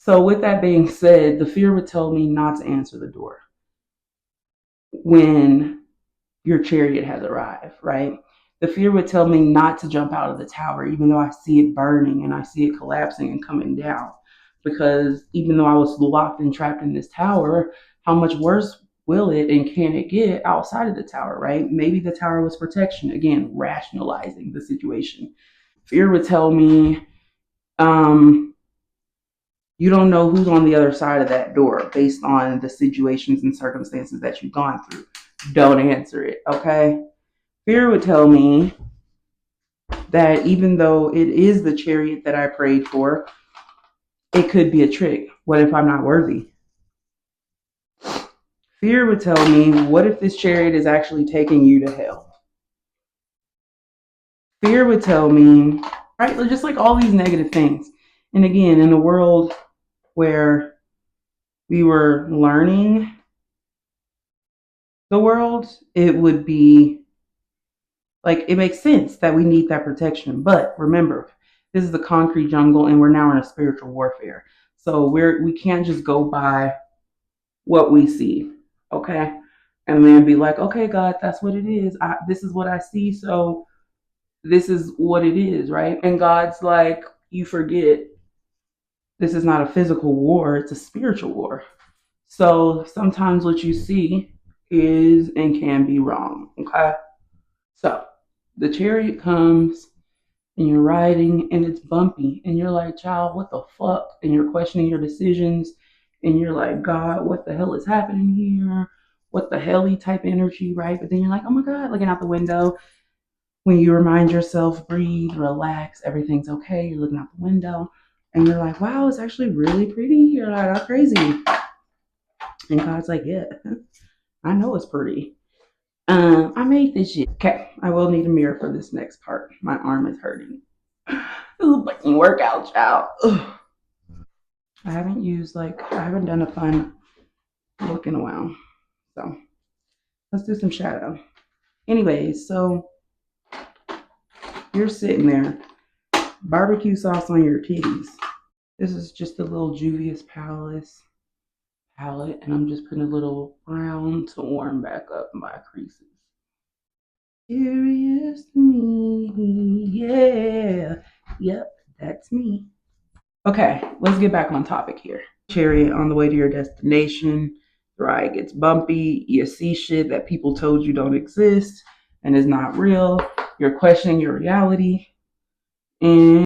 So with that being said, the fear would tell me not to answer the door when your chariot has arrived, right? The fear would tell me not to jump out of the tower, even though I see it burning and I see it collapsing and coming down. Because even though I was locked and trapped in this tower, how much worse will it and can it get outside of the tower, right? Maybe the tower was protection. Again, rationalizing the situation. Fear would tell me, um, you don't know who's on the other side of that door based on the situations and circumstances that you've gone through. Don't answer it, okay? Fear would tell me that even though it is the chariot that I prayed for, it could be a trick. What if I'm not worthy? Fear would tell me, what if this chariot is actually taking you to hell? Fear would tell me, right, just like all these negative things. And again, in a world where we were learning the world, it would be like, it makes sense that we need that protection. But remember, this is the concrete jungle and we're now in a spiritual warfare. So we can't just go by what we see, okay? And then be like, okay, God, that's what it is. This is what I see, so this is what it is, right? And God's like, you forget this is not a physical war, it's a spiritual war. So sometimes what you see is and can be wrong, okay? So the chariot comes and you're riding and it's bumpy and you're like, child, what the fuck? And you're questioning your decisions and you're like, God, what the hell is happening here? What the helly type energy, right? But then you're like, oh my God, looking out the window. When you remind yourself, breathe, relax, everything's okay. You're looking out the window and you're like, wow, it's actually really pretty here. Like, how crazy. And God's like, yeah, I know it's pretty. I made this shit. Okay, I will need a mirror for this next part. My arm is hurting. Ooh, fucking workout, child. Ugh. I haven't done a fun look in a while. So let's do some shadow. Anyways, so you're sitting there, barbecue sauce on your titties. This is just a little Juvia's Palace palette, and I'm just putting a little brown to warm back up my creases. Curious to me, yeah. Yep, that's me. Okay, let's get back on topic here. Chariot on the way to your destination. The ride gets bumpy. You see shit that people told you don't exist and is not real. You're questioning your reality. And